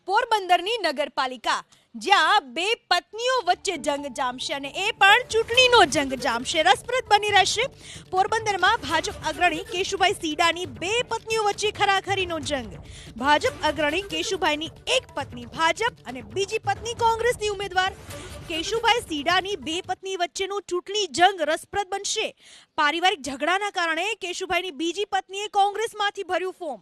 પોરબંદરની નગરપાલિકા જ્યાં બે પત્નીઓ વચ્ચે જંગ જામશે અને એ પણ ચૂંટણીનો જંગ જામશે, રસપ્રદ બની રહેશે। પોરબંદરમાં ભાજપ અગ્રણી કેશુભાઈ સીડાની બે પત્નીઓ વચ્ચે ખરાખરીનો જંગ। ભાજપ અગ્રણી કેશુભાઈની એક પત્ની ભાજપ અને બીજી પત્ની કોંગ્રેસની ઉમેદવાર। કેશુભાઈ સીડાની બે પત્ની વચ્ચેનું ચૂંટણી જંગ રસપ્રદ બનશે। પારિવારિક ઝઘડાના કારણે કેશુભાઈની બીજી પત્નીએ કોંગ્રેસમાંથી ભર્યું ફોર્મ।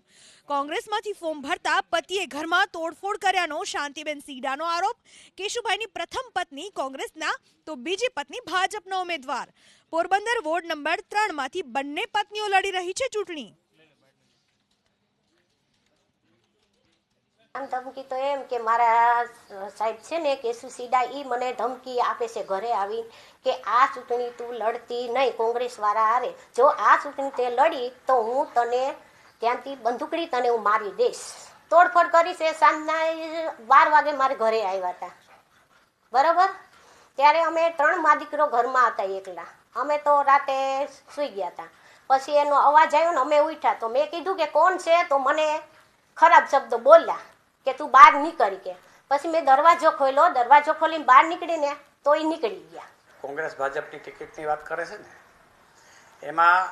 કોંગ્રેસમાંથી ફોર્મ ભરતા પતિએ ઘરમાં તોડફોડ કર્યાનો શાંતિબેન સીડાનો આરોપ। કેશુભાઈની પ્રથમ પત્ની કોંગ્રેસના તો બીજી પત્ની ભાજપના ઉમેદવાર। પોરબંદર વોર્ડ નંબર 3 માંથી બંને પત્નીઓ લડી રહી છે ચૂંટણી। ધમકી તો એમ કે મારા સાહેબ છે ને કેશુ સીડા ઈ મને ધમકી આપે છે ઘરે આવી કે આ ચૂંટણી તું લડતી નહીં કોંગ્રેસ વાળા હારે, જો આ ચૂંટણી તે લડી તો હું તને ત્યાંથી બંદૂકડી તને હું મારી દઈશ, તોડફોડ કરી છે। સાંજના 12 વાગે મારે ઘરે આવ્યા હતા, બરાબર। ત્યારે અમે 3 મા દીકરો ઘરમાં હતા એકલા, અમે તો રાતે સૂઈ ગયા હતા। પછી એનો અવાજ આવ્યો ને અમે ઉઠ્યા તો મેં કીધું કે કોણ છે, તો મને ખરાબ શબ્દો બોલ્યા કે તું બહાર નીકળી કે। પછી મેં દરવાજો ખોલ્યો, દરવાજો ખોલીને બહાર નીકળીને તો એ નીકળી ગયા। કોંગ્રેસ ભાજપની ટિકિટની વાત કરે છે ને, એમાં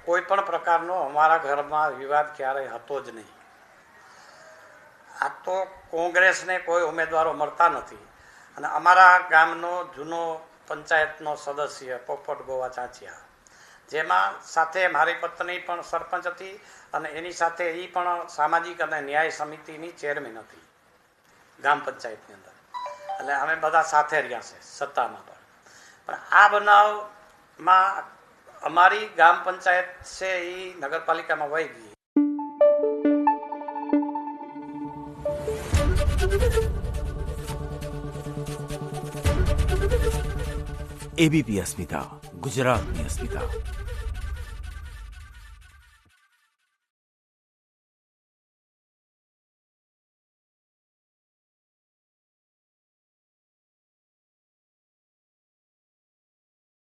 કોઈ પણ પ્રકારનો અમારા ઘરમાં વિવાદ ક્યારેય હતો જ નહીં। આ તો કોંગ્રેસને કોઈ ઉમેદવારો મળતા નથી અને અમારા ગામનો જૂનો પંચાયતનો સદસ્ય પોપટ ગોવા ચાંચિયા, જેમાં સાથે મારી પત્ની પણ સરપંચ હતી અને એની સાથે એ પણ સામાજિક અને ન્યાય સમિતિની ચેરમેન હતી ગામ પંચાયતની અંદર, એટલે અમે બધા સાથે રહ્યા છે સત્તામાં પણ આ બનાવમાં અમારી ગામ પંચાયત છે એ નગરપાલિકામાં વહી ગઈ। એબીપી અસ્મિતા, ગુજરાતની અસ્મિતા।